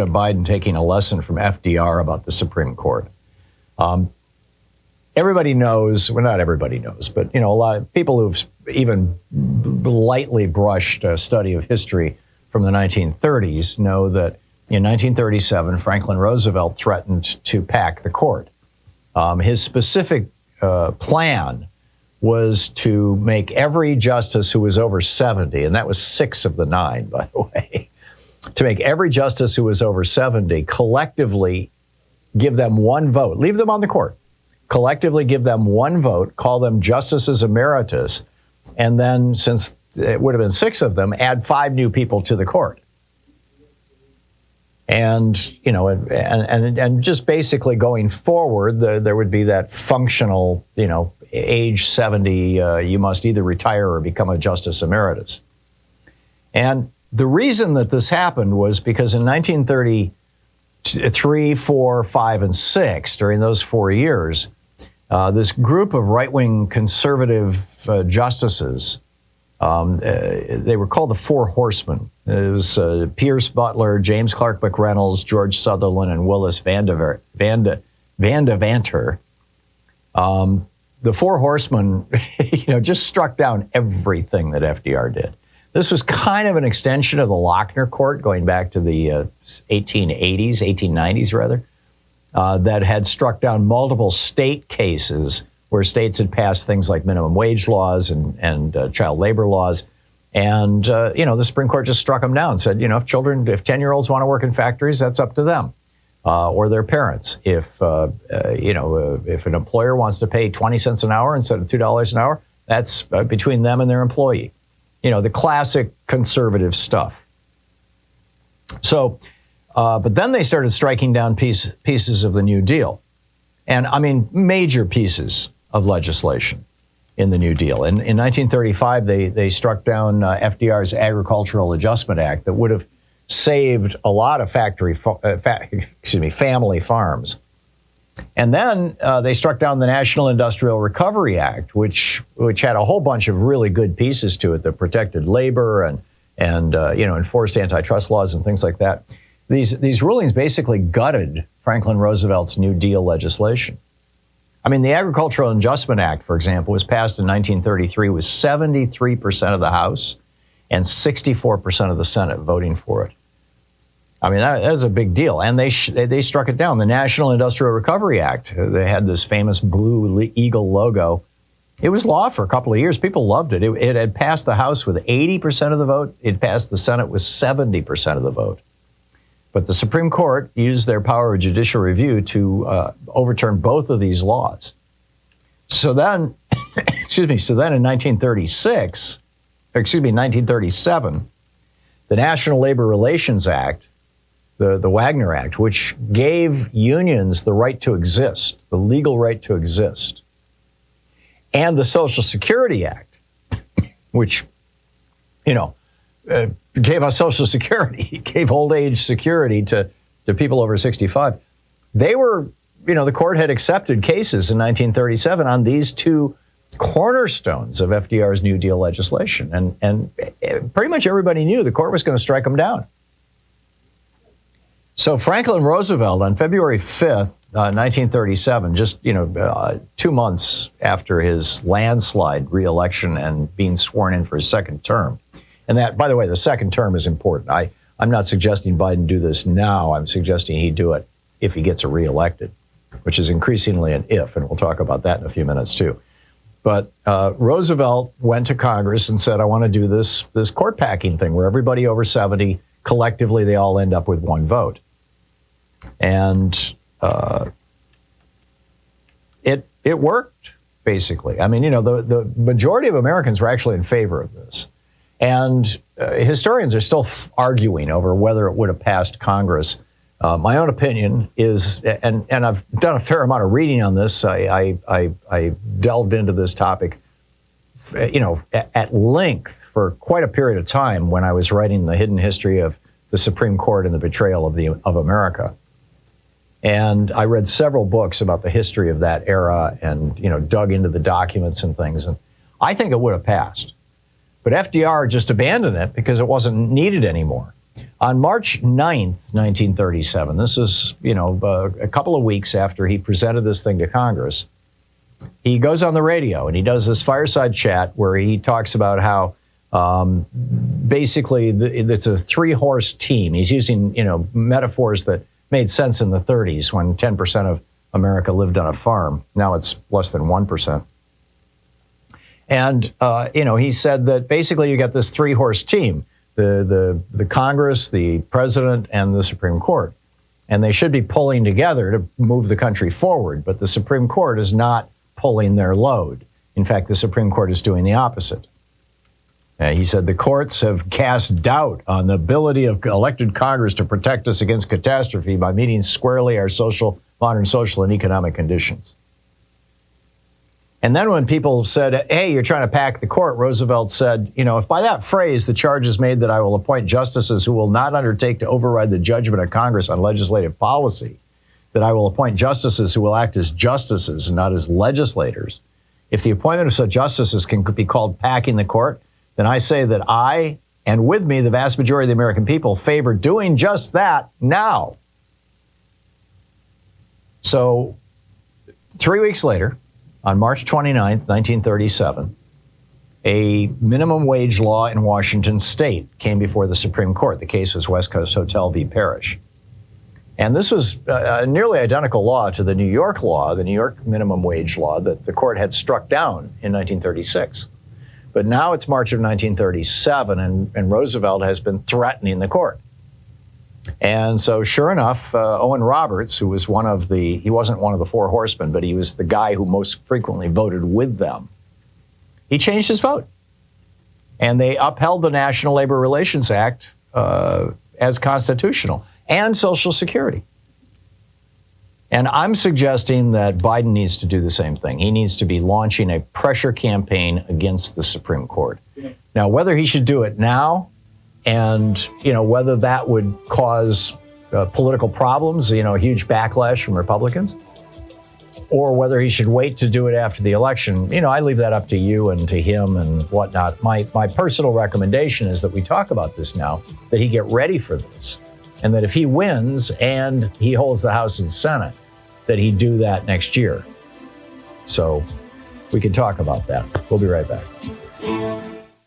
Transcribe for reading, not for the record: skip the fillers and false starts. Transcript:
Biden taking a lesson from FDR about the Supreme Court. Everybody knows, well, not everybody knows, but a lot of people who've even lightly brushed a study of history from the 1930s know that in 1937, Franklin Roosevelt threatened to pack the court. His specific plan was to make every justice who was over 70, and that was 6 of the 9, by the way, to make every justice who was over 70 collectively give them one vote, leave them on the court, collectively give them one vote, call them justices emeritus, and then, since it would have been 6 of them, add 5 new people to the court. And, and just basically going forward, there would be that functional, age 70, you must either retire or become a justice emeritus. And the reason that this happened was because in 1933, 4, 5, and 6, during those 4 years, this group of right-wing conservative justices, they were called the Four Horsemen. It was Pierce Butler, James Clark McReynolds, George Sutherland, and Willis Van Devanter. The Four Horsemen, just struck down everything that FDR did. This was kind of an extension of the Lochner Court, going back to the 1890s rather, that had struck down multiple state cases where states had passed things like minimum wage laws and child labor laws. And, the Supreme Court just struck them down and said, if 10-year-olds want to work in factories, that's up to them or their parents. If an employer wants to pay 20 cents an hour instead of $2 an hour, that's between them and their employee. The classic conservative stuff. So, but then they started striking down pieces of the New Deal. And major pieces of legislation in the New Deal. In 1935, they struck down FDR's Agricultural Adjustment Act that would have saved a lot of family farms. And then they struck down the National Industrial Recovery Act, which had a whole bunch of really good pieces to it that protected labor and enforced antitrust laws and things like that. These rulings basically gutted Franklin Roosevelt's New Deal legislation. The Agricultural Adjustment Act, for example, was passed in 1933 with 73% of the House and 64% of the Senate voting for it. That was a big deal. And they struck it down. The National Industrial Recovery Act, they had this famous blue eagle logo. It was law for a couple of years. People loved it. It had passed the House with 80% of the vote. It passed the Senate with 70% of the vote. But the Supreme Court used their power of judicial review to overturn both of these laws. So then, in 1937, the National Labor Relations Act, the Wagner Act, which gave unions the right to exist, the legal right to exist, and the Social Security Act, which, gave us Social Security, gave old age security to people over 65. They were, the court had accepted cases in 1937 on these 2 cornerstones of FDR's New Deal legislation. And pretty much everybody knew the court was going to strike them down. So Franklin Roosevelt, on February 5th, 1937, just 2 months after his landslide re-election and being sworn in for his second term, and that, by the way, the second term is important. I'm not suggesting Biden do this now. I'm suggesting he do it if he gets reelected, which is increasingly an if, and we'll talk about that in a few minutes too. But Roosevelt went to Congress and said, I want to do this court packing thing where everybody over 70, collectively, they all end up with one vote. And it worked, basically. The majority of Americans were actually in favor of this. And historians are still arguing over whether it would have passed Congress. My own opinion is, and I've done a fair amount of reading on this. I delved into this topic, at length for quite a period of time when I was writing The Hidden History of the Supreme Court and the Betrayal of America. And I read several books about the history of that era and, dug into the documents and things. And I think it would have passed. But FDR just abandoned it because it wasn't needed anymore. On March 9th, 1937, this is, a couple of weeks after he presented this thing to Congress, he goes on the radio and he does this fireside chat where he talks about how basically it's a three-horse team. He's using, metaphors that made sense in the 30s when 10% of America lived on a farm. Now it's less than 1%. And, he said that basically you got this three-horse team, the Congress, the president, and the Supreme Court. And they should be pulling together to move the country forward. But the Supreme Court is not pulling their load. In fact, the Supreme Court is doing the opposite. He said the courts have cast doubt on the ability of elected Congress to protect us against catastrophe by meeting squarely our modern social and economic conditions. And then when people said, hey, you're trying to pack the court, Roosevelt said, if by that phrase the charge is made that I will appoint justices who will not undertake to override the judgment of Congress on legislative policy, that I will appoint justices who will act as justices and not as legislators, if the appointment of such justices can be called packing the court, then I say that I, and with me the vast majority of the American people, favor doing just that now. So 3 weeks later, on March 29th, 1937, a minimum wage law in Washington state came before the Supreme Court. The case was West Coast Hotel v. Parrish. And this was a nearly identical law to the New York law, the New York minimum wage law that the court had struck down in 1936. But now it's March of 1937, and Roosevelt has been threatening the court. And so sure enough, Owen Roberts, who was he wasn't one of the Four Horsemen, but he was the guy who most frequently voted with them, he changed his vote. And they upheld the National Labor Relations Act as constitutional and Social Security. And I'm suggesting that Biden needs to do the same thing. He needs to be launching a pressure campaign against the Supreme Court. Now, whether he should do it now, and, whether that would cause political problems, a huge backlash from Republicans, or whether he should wait to do it after the election, I leave that up to you and to him and whatnot. My personal recommendation is that we talk about this now, that he get ready for this, and that if he wins and he holds the House and Senate, that he do that next year. So we can talk about that. We'll be right back.